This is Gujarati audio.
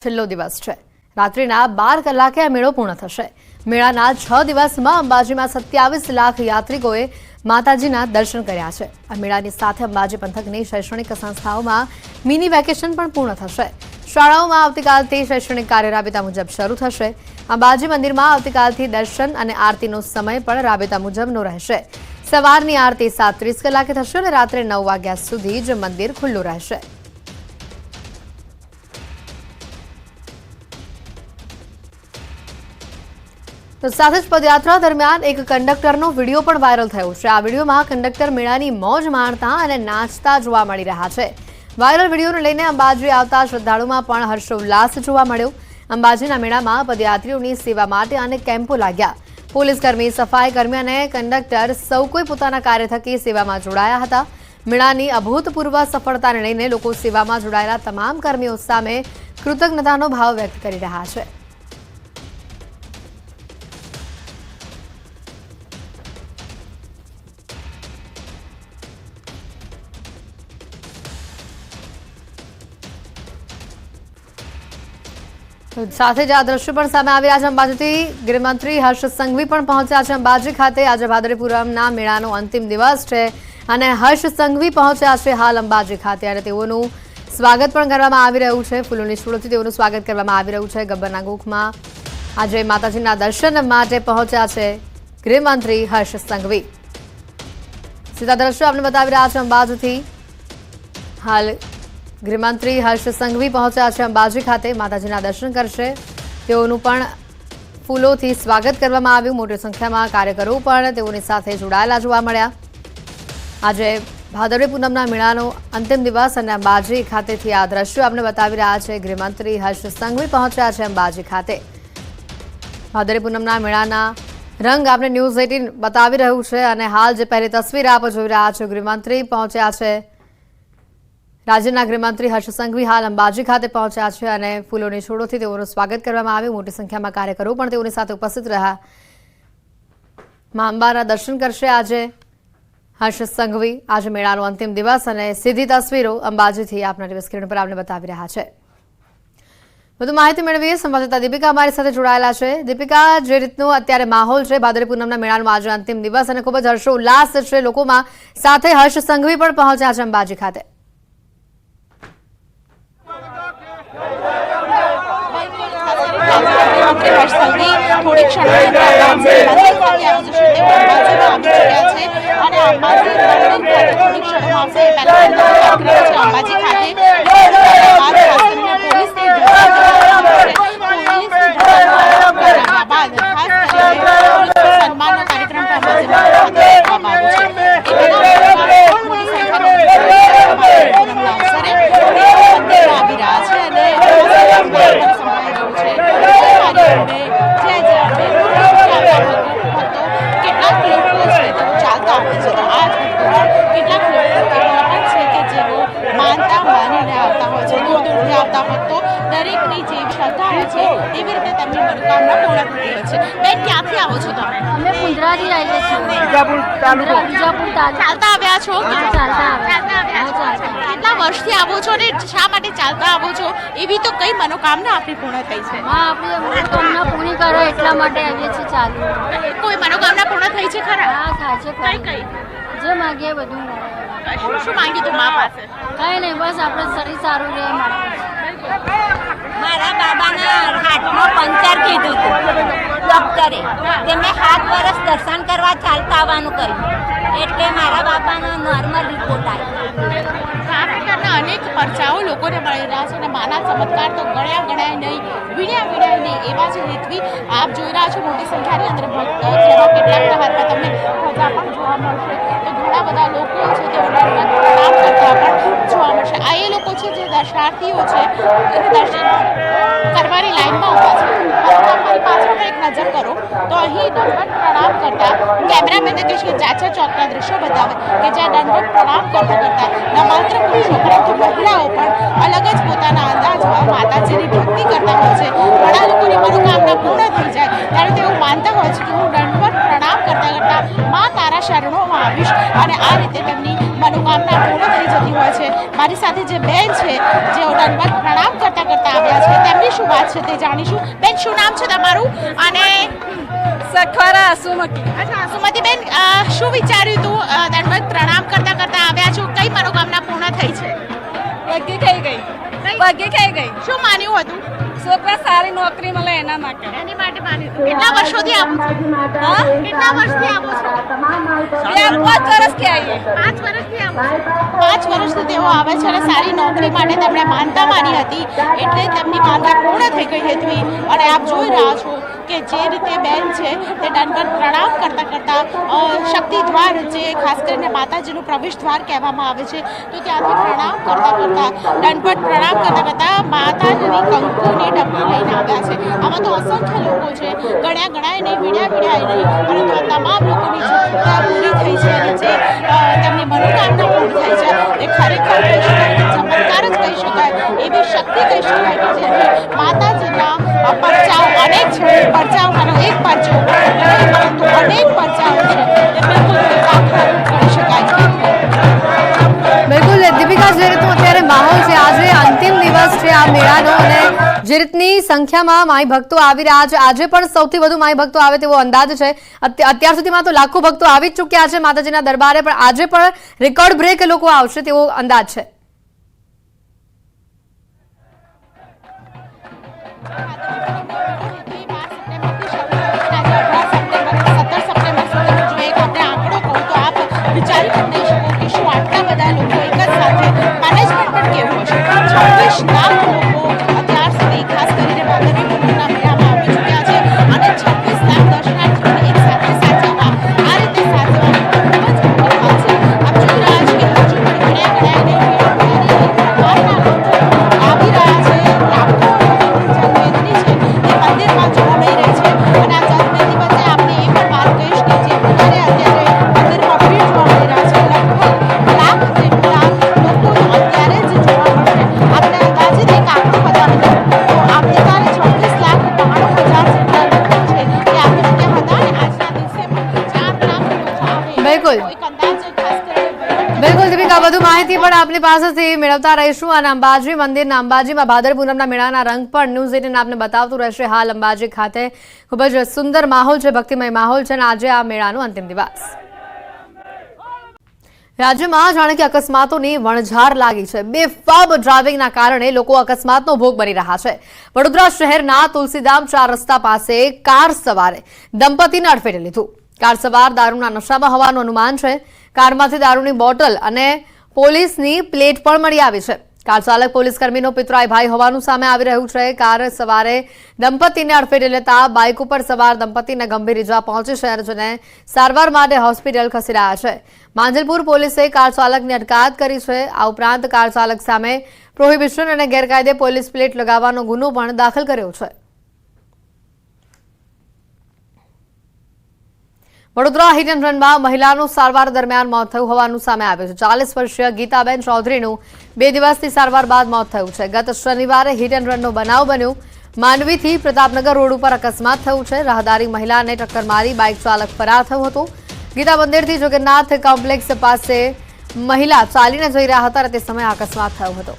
છેલ્લો દિવસ છે। રાત્રિના 12 કલાકે આ મેળો પૂર્ણ થશે। મેળાના 6 દિવસમાં અંબાજીમાં 27 લાખ યાત્રિકોએ માતાજીના દર્શન કર્યા છે। આ મેળાની સાથે અંબાજી પંથકની શૈક્ષણિક સંસ્થાઓમાં મિની વેકેશન પણ પૂર્ણ થશે। શાળાઓમાં આવતીકાલથી શૈક્ષણિક કાર્ય રાબેતા મુજબ શરૂ થશે। અંબાજી મંદિરમાં આવતીકાલથી દર્શન અને આરતીનો સમય પણ રાબેતા મુજબનો રહેશે। સવારની આરતી 7:30 કલાકે થશે અને રાત્રે 9 વાગ્યા સુધી જ મંદિર ખુલ્લું રહેશે। તો સાથે જ પદયાત્રા દરમિયાન એક કંડક્ટરનો વિડીયો પણ વાયરલ થયો છે। આ વિડીયોમાં કંડક્ટર મેળાની મોજ માણતા અને નાચતા જોવા મળી રહ્યા છે। વાયરલ વિડીયોને લઈને અંબાજી આવતા શ્રદ્ધાળુમાં પણ હર્ષોલ્લાસ જોવા મળ્યો। અંબાજીના મેળામાં પદયાત્રીઓની સેવા માટે અનેક કેમ્પો લાગ્યા। પોલીસકર્મી, સફાઈ કર્મી અને કંડક્ટર સૌ કોઈ પોતાના કાર્ય થકી સેવામાં જોડાયા હતા। મેળાની અભૂતપૂર્વ સફળતાને લઈને લોકો સેવામાં જોડાયેલા તમામ કર્મીઓ સામે કૃતજ્ઞતાનો ભાવ વ્યક્ત કરી રહ્યા છે। સાથે જ આ દ્રશ્યો પણ સામે આવી રહ્યા છે। અંબાજીથી ગૃહમંત્રી હર્ષ સંઘવી પણ પહોંચ્યા છે અંબાજી ખાતે। આજે ભાદરવી પૂનમના મેળાનો અંતિમ દિવસ છે અને હર્ષ સંઘવી પહોંચ્યા છે હાલ અંબાજી ખાતે અને તેઓનું સ્વાગત પણ કરવામાં આવી રહ્યું છે। ફૂલોની છોડથી તેઓનું સ્વાગત કરવામાં આવી રહ્યું છે। ગબ્બરના ગોખમાં આજે માતાજીના દર્શન માટે પહોંચ્યા છે ગૃહમંત્રી હર્ષ સંઘવી। સીધા દ્રશ્યો આપણે બતાવી રહ્યા છે અંબાજીથી। હાલ ગૃહમંત્રી હર્ષ સંઘવી પહોંચ્યા છે અંબાજી ખાતે। માતાજીના દર્શન કરશે। તેઓનું પણ ફૂલોથી સ્વાગત કરવામાં આવ્યું। મોટી સંખ્યામાં કાર્યકરો પણ તેઓની સાથે જોડાયેલા જોવા મળ્યા। આજે ભાદરવી પૂનમના મેળાનો અંતિમ દિવસ અને અંબાજી ખાતેથી આ દ્રશ્યો આપણે બતાવી રહ્યા છે। ગૃહમંત્રી હર્ષ સંઘવી પહોંચ્યા છે અંબાજી ખાતે। ભાદરવી પૂનમના મેળાના રંગ આપણે ન્યૂઝ 18 બતાવી રહ્યું છે અને હાલ જે પહેલી તસવીર આપ જોઈ રહ્યા છો, ગૃહમંત્રી પહોંચ્યા છે। રાજ્યના ગૃહમંત્રી હર્ષ સંઘવી હાલ અંબાજી ખાતે પહોંચ્યા છે અને ફૂલોની છોડોથી તેઓનું સ્વાગત કરવામાં આવ્યું। મોટી સંખ્યામાં કાર્યકરો પણ તેઓની સાથે ઉપસ્થિત રહ્યા। મા અંબાના દર્શન કરશે આજે હર્ષ સંઘવી। આજે મેળાનો અંતિમ દિવસ અને સીધી તસવીરો અંબાજીથી આપના ટીવી સ્ક્રીન પર આપણે બતાવી રહ્યા છે। વધુ માહિતી મેળવીએ સંવાદદાતા દીપિકા અમારી સાથે જોડાયેલા છે। દીપિકા, જે રીતનો અત્યારે માહોલ છે ભાદરવી પૂનમના મેળાનો આજે અંતિમ દિવસ અને ખૂબ જ હર્ષોલ્લાસ છે લોકોમાં, સાથે હર્ષ સંઘવી પણ પહોંચ્યા છે અંબાજી ખાતે। મંત્રી હર્ષ સંઘવી થોડી ક્ષણોની અંદર અંબાજી થોડી ક્ષણોમાં અંબાજી સન્માનનો કાર્યક્રમ દરેકની જે શ્રદ્ધા હોય છે એવી રીતે તેમની મનોકામના પૂર્ણ થતી હોય છે। બેન, ક્યાંથી આવો છો તમે? અમે પુંજરાથી આવીએ છીએ। બીજાપુર ચાલતા આવ્યા છો? ચાલતા આવ્યા। કેટલા વર્ષથી આવો છો અને શા માટે ચાલતા આવો છો? એવી તો કઈ મનોકામના આપણી પૂર્ણ થઈ છે? હા, આપણી મનોકામના પૂરી કરે એટલા માટે આવીએ છીએ ચાલી। કોઈ મનોકામના પૂર્ણ થઈ છે ખરા? હા, થાય છે। કઈ જે માગીએ બધું શું માંગ્યું તું મા પાસે? કઈ નહીં, બસ આપણે શરીર સારું રહે માટે। મારા બાબાના હાથમાં પંચર કીધું હતું ડૉક્ટરે, તેમને 7 વર્ષ દર્શન કરવા ચાલતા આવવાનું કહ્યું, એટલે મારા બાબાનો નોર્મલ રિપોર્ટ આવ્યો। આ પ્રકારના અનેક પરચાઓ લોકોને મળી રહ્યા છે અને માના ચમત્કાર તો ગણ્યા નહીં, વીણ્યા નહીં એવા છે હેતવી આપ જોઈ રહ્યા છો। મોટી સંખ્યાની અંદર ભક્તો, જેમાં કેટલાકના હાથમાં તમને ધજા પણ જોવા મળશે, તો ઘણા બધા લોકો છે તેઓ દંડવત પ્રણામ કરતા પણ જોવા મળશે। આ એ લોકો છે જે દર્શનાર્થીઓ છે એને દર્શન કરવાની લાઈનમાં ઊભા છે। મારી પાછળ એક નજર કરો તો અહીં દંડવત પ્રણામ કરતા કેમેરામેને કહીશ કે ચાચા ચોકના દ્રશ્યો બતાવે કે જ્યાં દંડવત પ્રણામ કરતા ન માત્ર પુરુષો પરંતુ મહિલાઓ પણ અલગ જ પોતાના અંદાજમાં માતાજીની ભક્તિ કરતા હોય છે। ઘણા લોકોની મનોકામના પૂર્ણ થઈ જાય ત્યારે તેઓ માનતા હોય છે કે હું દંડવત પ્રણામ કરતા મા તારા શરણોમાં આવીશ અને આ રીતે તેમની મનોકામના પૂર્ણ થઈ જતી હોય છે। મારી સાથે જે બેન છે જેઓ દંડવત પ્રણામ કરતા કરતા આવ્યા છે તેમની શું વાત છે તે જાણીશું. બેન, શું નામ છે તમારું? અને સખવારા સુમકી. અચ્છા, સુમતી બેન, શું વિચાર્યું તું? દંડવત પ્રણામ કરતા કરતા આવ્યા છો, કઈ મનોકામના પૂર્ણ થઈ છે? પગે ખાઈ ગઈ. પગે ખાઈ ગઈ. શું માન્યું હતું? છોકરા સારી નોકરી મળે એના માટે. એની માટે માન્યું હતું. કેટલા વર્ષોથી આવો છો? હા, કેટલા વર્ષથી આવો છો? 5 વર્ષથી આવીએ. 5 વર્ષથી આવો છો? 5 વર્ષથી તેઓ આવે છે અને સારી નોકરી માટે તેમણે માનતા માની હતી, એટલે તેમની માનતા પૂર્ણ થઈ ગઈ હતી. અને આપ જોઈ રહ્યા છો કે જે રીતે બેન છે તે દંડવત પ્રણામ કરતા કરતા શક્તિ દ્વાર, જે ખાસ કરીને માતાજીનું પ્રવેશ દ્વાર કહેવામાં આવે છે, તો ત્યાંથી પ્રણામ કરતા કરતા દંડવત પ્રણામ કરતા કરતા માતાજીની કંકુની ડબ્બી લઈને આવ્યા છે. આમાં તો અસંખ્ય લોકો છે, ગણાય નહીં, વિડ્યા નહીં, પરંતુ આ તમામ લોકોની જે પૂરી થઈ છે અને જે તેમની મનોકામના પૂરી થઈ છે એ ખરેખર કહી શકાય કે ચમત્કાર જ કહી શકાય, એવી શક્તિ કહી શકાય કે જેની માતાજીના પરચાઓ અનેક છે. પરચાઓમાંનો એક પરચો નહીં, પરંતુ અનેક પરચાઓ છે, એ બિલકુલ નિરાકરણ કરી શકાય. બિલકુલ દીપિકા, જે રીતનું અત્યારે માહોલ છે, આજે અંતિમ દિવસ છે આ મેળાનો અને જે રીતની સંખ્યામાં માઈ ભક્તો આવી રહ્યા છે, આજે પણ સૌથી વધુ માઈ ભક્તો આવે તેવો અંદાજ છે. અત્યાર સુધીમાં તો લાખો ભક્તો આવી જ ચૂક્યા છે માતાજીના દરબારે, પણ આજે પણ રેકોર્ડ બ્રેક લોકો આવશે તેવો અંદાજ છે. વિચારી પણ નહીં શકો કે શું આટલા બધા લોકો એક જ સાથે, મેનેજમેન્ટ પણ કેવું હશે. 26 લાખ લોકો અત્યાર સુધી ખાસ કરીને ભાદરવી પૂનમના મેળામાં આવી ચૂક્યા છે અને 26 લાખ દર્શનાર્થીઓને એક સાથે સાચવવા, આ રીતે સાચવવા ખૂબ જ મોટી વાત છે. આપ જોઈ રહ્યા છો કે હજુ પણ ગણાય નહીં, બહારના લોકો આવી રહ્યા છે. લાખો જનમેદની છે એ મંદિરમાં જોવા મળી રહી છે. અને આ જનમેદની વચ્ચે આપણે એ પણ વાત કહીશ કે જે પ્રકારે અત્યારે મંદિરમાં ભીડ જોવા મળી રહ્યા છે, લગભગ લાખ જેટલા લોકો અત્યારે જ જોવા મળશે. આપણે અંદાજિત એક આંકડો બતાવી દઉં તો આવતીકાલે 26 લાખ 92,000 જેટલા લોકો છે એ આવી ચૂક્યા હતા અને આજના દિવસે પણ 4 લાખ લોકો આવે બિલકુલ. તો એક અંદાજ ખાસ કરીને બિલકુલ દીપિકા, વધુ માહિતી પણ આપની પાસેથી મેળવતા રહીશું અને અંબાજી મંદિરના અંબાજીમાં ભાદરવી પૂનમના મેળાના રંગ પણ ન્યૂઝ 18 આપને બતાવતું રહેશે. હાલ અંબાજી ખાતે ખૂબ જ સુંદર માહોલ છે, ભક્તિમય માહોલ છે અને આજે આ મેળાનો અંતિમ દિવસ. રાજ્યમાં જાણે કે અકસ્માતોની વણઝાર લાગી છે. બેફામ ડ્રાઇવિંગના કારણે લોકો અકસ્માતનો ભોગ બની રહ્યા છે. વડોદરા શહેરના તુલસીધામ 4 રસ્તા પાસે કાર સવારે દંપતીને અડફેટે લીધું. કાર સવાર દારૂના નશામાં હોવાનું અનુમાન છે. કારમાંથી દારૂની બોટલ અને પોલીસની પ્લેટ પણ મળી આવી છે. કાર ચાલક પોલીસ કર્મીનો પિતરાઈ ભાઈ હોવાનું સામે આવી રહ્યું છે. કાર સવારે દંપતીને અડફેટે લેતા બાઇક ઉપર સવાર દંપતીને ગંભીર ઇજા પહોંચી છે, જેને સારવાર માટે હોસ્પિટલ ખસેડાયા છે. માંજલપુર પોલીસે કાર ચાલકની અટકાયત કરી છે. આ ઉપરાંત કાર ચાલક સામે પ્રોહિબિશન અને ગેરકાયદે પોલીસ પ્લેટ લગાવવાનો ગુનો પણ દાખલ કર્યો છે. વડોદરા હિટ એન્ડ રનમાં મહિલાનું સારવાર દરમિયાન મોત થયું હોવાનું સામે આવ્યું છે. 40 વર્ષીય ગીતાબેન ચૌધરીનું 2 દિવસથી સારવાર બાદ મોત થયું છે. ગત શનિવારે હિટ એન્ડ રનનો બનાવ બન્યો. માંડવીથી પ્રતાપનગર રોડ ઉપર અકસ્માત થયું છે. રાહદારી મહિલાને ટક્કર મારી બાઇક ચાલક ફરાર થયો હતો. ગીતા મંદિરથી જગન્નાથ કોમ્પ્લેક્સ પાસે મહિલા ચાલીને જઈ રહ્યા હતા અને તે સમયે અકસ્માત થયો હતો.